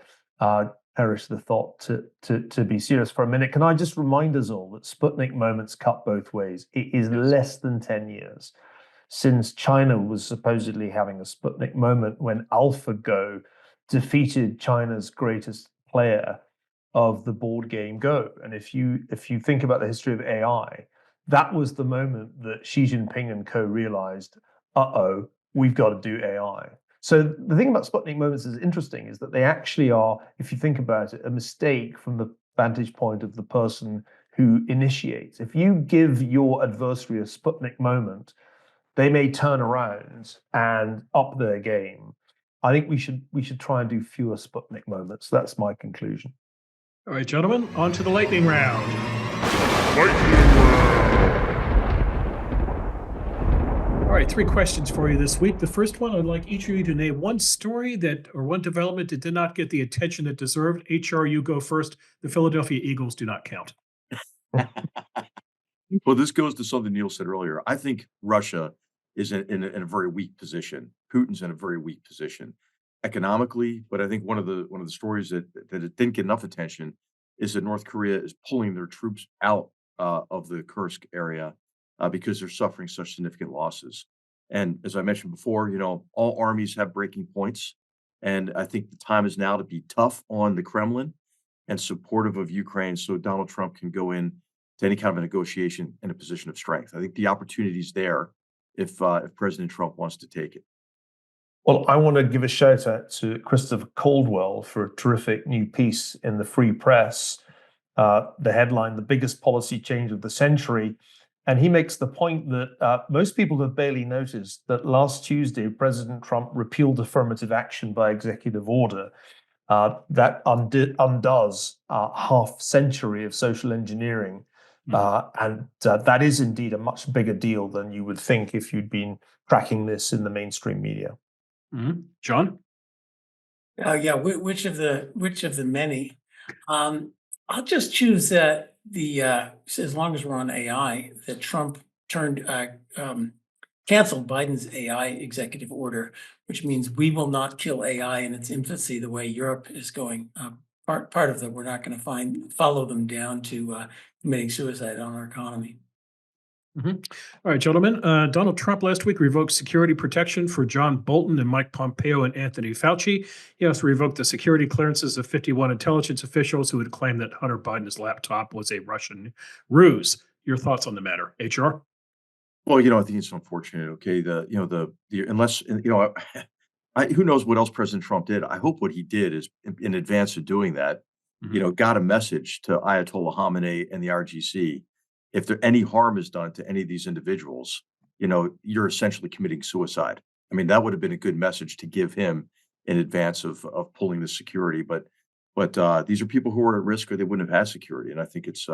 Perish the thought to be serious for a minute. Can I just remind us all that Sputnik moments cut both ways? It is less than 10 years since China was supposedly having a Sputnik moment when AlphaGo defeated China's greatest player of the board game Go. And if you think about the history of AI, that was the moment that Xi Jinping and co realized, we've got to do AI. So the thing about Sputnik moments is interesting is that they actually are, if you think about it, a mistake from the vantage point of the person who initiates. If you give your adversary a Sputnik moment, they may turn around and up their game. I think we should try and do fewer Sputnik moments. That's my conclusion. All right, gentlemen, on to the lightning round. All right, 3 questions for you this week. The first one, I'd like each of you to name one story or one development that did not get the attention it deserved. HR, you go first. The Philadelphia Eagles do not count. Well, this goes to something Neil said earlier. I think Russia is in a very weak position. Putin's in a very weak position economically, but I think one of the stories that it didn't get enough attention is that North Korea is pulling their troops out of the Kursk area because they're suffering such significant losses. And as I mentioned before, all armies have breaking points. And I think the time is now to be tough on the Kremlin and supportive of Ukraine so Donald Trump can go in to any kind of a negotiation in a position of strength. I think the opportunity is there if President Trump wants to take it. Well, I want to give a shout out to Christopher Caldwell for a terrific new piece in the Free Press. The headline, "The Biggest Policy Change of the Century." And he makes the point that most people have barely noticed that last Tuesday, President Trump repealed affirmative action by executive order. That undoes a half century of social engineering. And that is indeed a much bigger deal than you would think if you'd been tracking this in the mainstream media. John? Yeah, which of the many? I'll just choose as long as we're on AI, that Trump canceled Biden's AI executive order, which means we will not kill AI in its infancy the way Europe is going. Part of that, we're not going to follow them down to committing suicide on our economy. All right, gentlemen. Donald Trump last week revoked security protection for John Bolton and Mike Pompeo and Anthony Fauci. He also revoked the security clearances of 51 intelligence officials who had claimed that Hunter Biden's laptop was a Russian ruse. Your thoughts on the matter, HR? Well, I think it's unfortunate. Okay, unless who knows what else President Trump did. I hope what he did is in advance of doing that, got a message to Ayatollah Khamenei and the RGC. If any harm is done to any of these individuals, you're essentially committing suicide. I mean, that would have been a good message to give him in advance of pulling the security. But these are people who are at risk, or they wouldn't have had security. And I think it's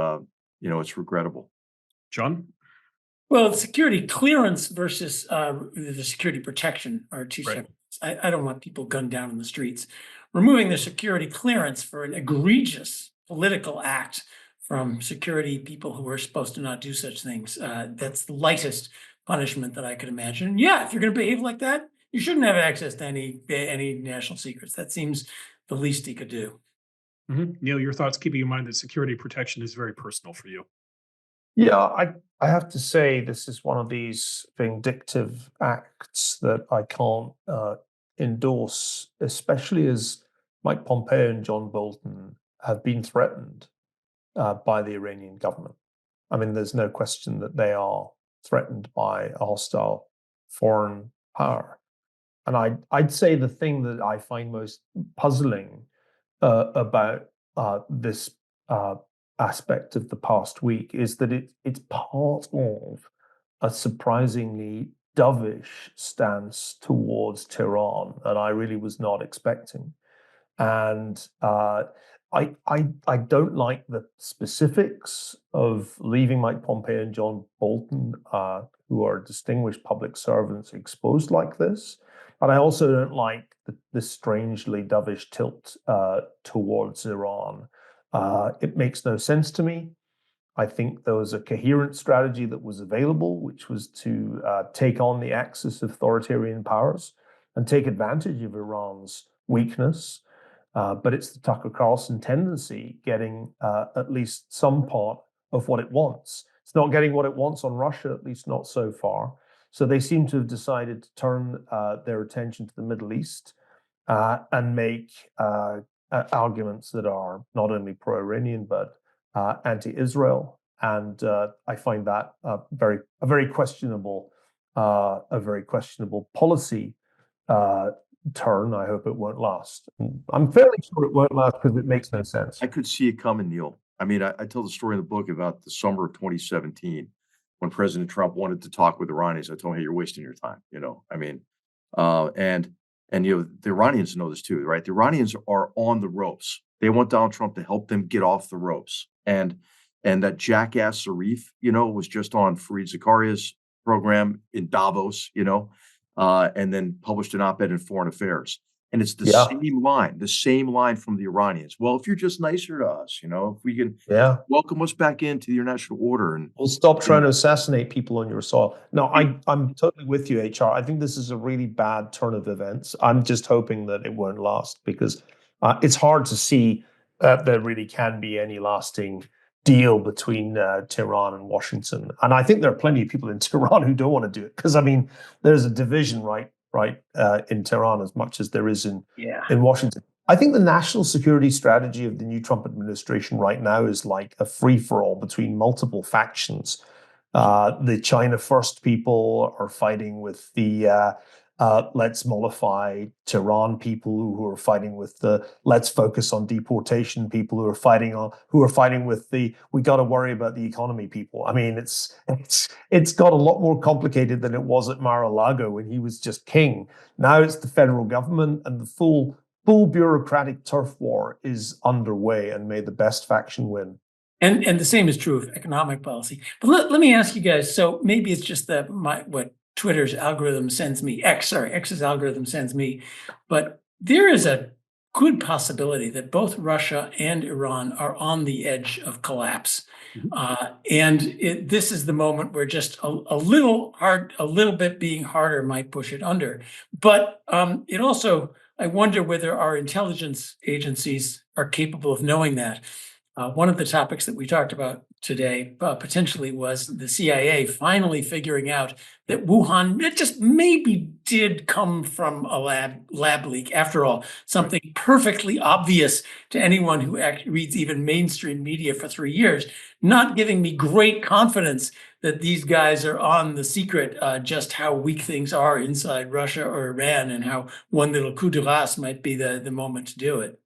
it's regrettable. John? Well, the security clearance versus the security protection are two separate. I don't want people gunned down in the streets. Removing the security clearance for an egregious political act from security people who are supposed to not do such things. That's the lightest punishment that I could imagine. Yeah, if you're going to behave like that, you shouldn't have access to any national secrets. That seems the least he could do. Neil, your thoughts, keeping in mind that security protection is very personal for you. Yeah, I have to say this is one of these vindictive acts that I can't endorse, especially as Mike Pompeo and John Bolton have been threatened by the Iranian government. I mean, there's no question that they are threatened by a hostile foreign power. And I'd say the thing that I find most puzzling about this aspect of the past week is that it's part of a surprisingly dovish stance towards Tehran that I really was not expecting. And I don't like the specifics of leaving Mike Pompeo and John Bolton, who are distinguished public servants, exposed like this. But I also don't like the strangely dovish tilt towards Iran. It makes no sense to me. I think there was a coherent strategy that was available, which was to take on the axis of authoritarian powers and take advantage of Iran's weakness. But it's the Tucker Carlson tendency getting at least some part of what it wants. It's not getting what it wants on Russia, at least not so far. So they seem to have decided to turn their attention to the Middle East and make arguments that are not only pro-Iranian but anti-Israel. And I find that a very questionable policy turn. I hope it won't last. I'm fairly sure it won't last because it makes no sense. I could see it coming, Neil. I mean, I tell the story in the book about the summer of 2017 when President Trump wanted to talk with Iranians. I told him, hey, you're wasting your time. I mean, and the Iranians know this too, right? The Iranians are on the ropes. They want Donald Trump to help them get off the ropes. And that jackass Zarif, was just on Fareed Zakaria's program in Davos, and then published an op-ed in Foreign Affairs. And it's the same line from the Iranians. Well, if you're just nicer to us, if we can welcome us back into the international order. And we'll stop trying to assassinate people on your soil. No, I'm totally with you, HR. I think this is a really bad turn of events. I'm just hoping that it won't last because it's hard to see that there really can be any lasting deal between Tehran and Washington. And I think there are plenty of people in Tehran who don't want to do it, because I mean, there's a division right in Tehran as much as there is in Washington. I think the national security strategy of the new Trump administration right now is like a free-for-all between multiple factions. The China First people are fighting with the let's mollify Tehran people, who are fighting with the let's focus on deportation people, who are fighting with the we got to worry about the economy people. I mean, it's got a lot more complicated than it was at Mar-a-Lago when he was just king. Now it's the federal government, and the full bureaucratic turf war is underway, and may the best faction win. And the same is true of economic policy. But let me ask you guys, so maybe it's just that what Twitter's algorithm sends me, X's algorithm sends me, but there is a good possibility that both Russia and Iran are on the edge of collapse. This is the moment where just a little bit being harder might push it under. But it also, I wonder whether our intelligence agencies are capable of knowing that. One of the topics that we talked about today potentially was the CIA finally figuring out that Wuhan, it just maybe did come from a lab leak. After all, something perfectly obvious to anyone who reads even mainstream media for 3 years, not giving me great confidence that these guys are on the secret, just how weak things are inside Russia or Iran, and how one little coup de grace might be the moment to do it.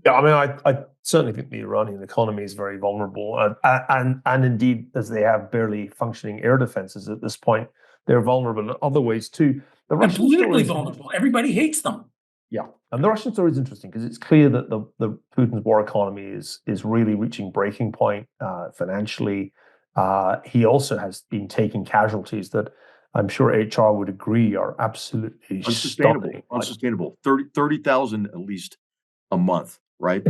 Yeah, I mean, I certainly think the Iranian economy is very vulnerable, and indeed, as they have barely functioning air defenses at this point, they're vulnerable in other ways too. The Russian politically vulnerable. Everybody hates them. Yeah, and the Russian story is interesting because it's clear that the Putin's war economy is really reaching breaking point financially. He also has been taking casualties that I'm sure HR would agree are absolutely unsustainable. 30,000 at least a month, right?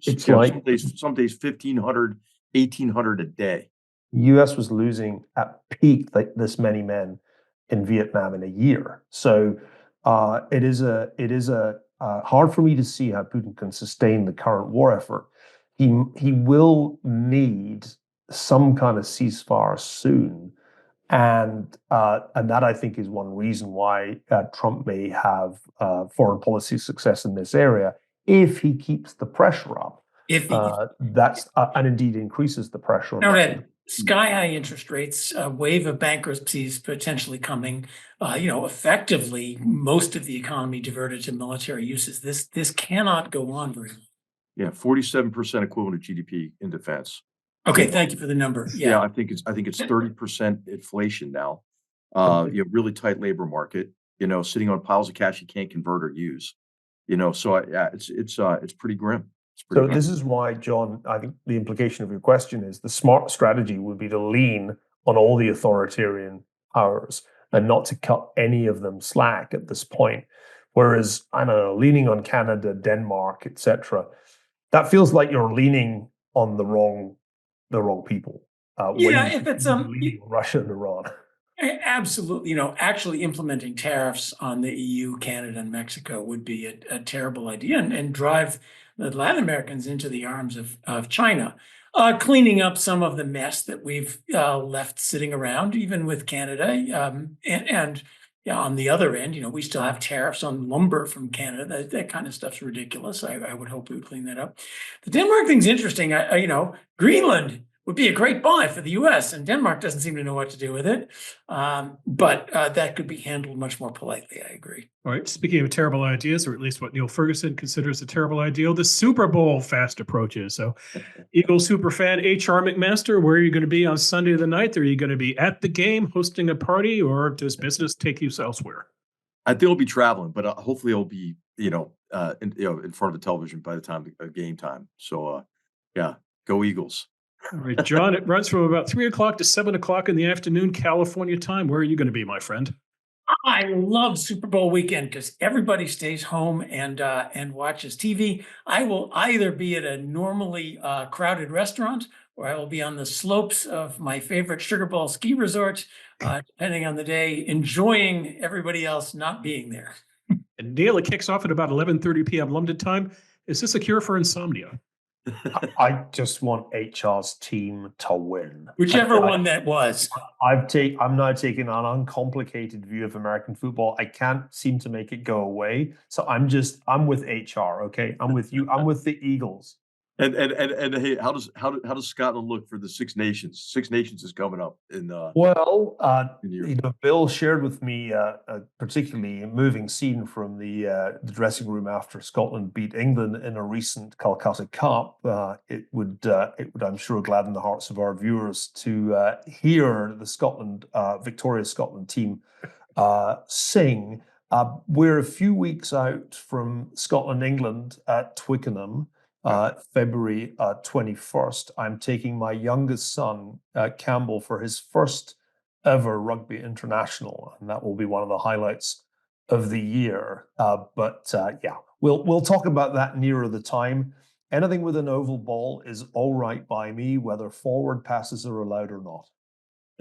It's like some days 1,500, 1,800 a day. U.S. was losing at peak like this many men in Vietnam in a year. So it is hard for me to see how Putin can sustain the current war effort. He will need some kind of ceasefire soon, and that I think is one reason why Trump may have foreign policy success in this area. If he keeps the pressure up, and indeed increases the pressure. Sky-high interest rates, a wave of bankruptcies potentially coming, effectively most of the economy diverted to military uses. This cannot go on very long. Yeah, 47% equivalent to GDP in defense. Okay, thank you for the number. Yeah, I think it's 30% inflation now. Really tight labor market. Sitting on piles of cash you can't convert or use. So it's pretty grim. This is why, John, I think the implication of your question is the smart strategy would be to lean on all the authoritarian powers and not to cut any of them slack at this point. Whereas, I don't know, leaning on Canada, Denmark, etc., that feels like you're leaning on the wrong people. If it's leaning on Russia and Iran. Absolutely. Actually implementing tariffs on the EU, Canada, and Mexico would be a terrible idea, and drive the Latin Americans into the arms of China. Cleaning up some of the mess that we've left sitting around, even with Canada. And on the other end, we still have tariffs on lumber from Canada. That kind of stuff's ridiculous. I would hope we would clean that up. The Denmark thing's interesting. Greenland would be a great buy for the U.S., and Denmark doesn't seem to know what to do with it. But that could be handled much more politely, I agree. All right, speaking of terrible ideas, or at least what Niall Ferguson considers a terrible idea, the Super Bowl fast approaches. So Eagles super fan H.R. McMaster, where are you going to be on Sunday the 9th? Are you going to be at the game hosting a party, or does business take you elsewhere? I think I'll be traveling, but hopefully I'll be, in front of the television by the time of game time. So, go Eagles. All right, John, it runs from about 3 o'clock to 7 o'clock in the afternoon, California time. Where are you going to be, my friend? I love Super Bowl weekend because everybody stays home and watches TV. I will either be at a normally crowded restaurant, or I will be on the slopes of my favorite Sugar Bowl ski resort, depending on the day, enjoying everybody else not being there. And Neil, it kicks off at about 11:30 p.m. London time. Is this a cure for insomnia? I just want HR's team to win. Whichever one that was. I'm now taking an uncomplicated view of American football. I can't seem to make it go away. So I'm with HR, okay? I'm with you. I'm with the Eagles. And hey, how does Scotland look for the Six Nations? Six Nations is coming up in Well, in Europe. Bill shared with me a particularly moving scene from the dressing room after Scotland beat England in a recent Calcutta Cup. It would, I'm sure, gladden the hearts of our viewers to hear the victorious Scotland team sing. We're a few weeks out from Scotland-England at Twickenham. February 21st, I'm taking my youngest son, Campbell, for his first ever rugby international, and that will be one of the highlights of the year. Yeah, we'll talk about that nearer the time. Anything with an oval ball is all right by me, whether forward passes are allowed or not.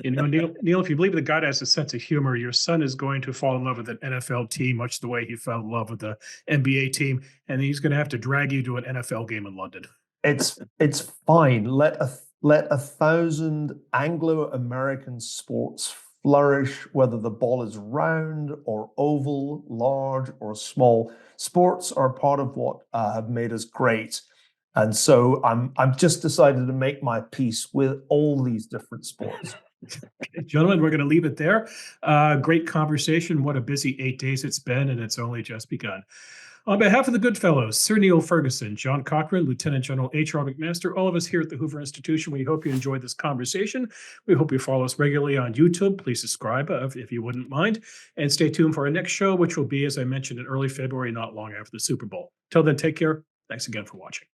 Neil, if you believe the God has a sense of humor, your son is going to fall in love with an NFL team, much the way he fell in love with the NBA team, and he's going to have to drag you to an NFL game in London. It's fine. Let 1,000 Anglo-American sports flourish, whether the ball is round or oval, large or small. Sports are part of what have made us great. And so I'm just decided to make my peace with all these different sports. Okay, gentlemen, we're going to leave it there. Great conversation. What a busy 8 days it's been, and it's only just begun. On behalf of the Goodfellows, Sir Niall Ferguson, John Cochrane, Lieutenant General H.R. McMaster, all of us here at the Hoover Institution, we hope you enjoyed this conversation. We hope you follow us regularly on YouTube. Please subscribe if you wouldn't mind. And stay tuned for our next show, which will be, as I mentioned, in early February, not long after the Super Bowl. Till then, take care. Thanks again for watching.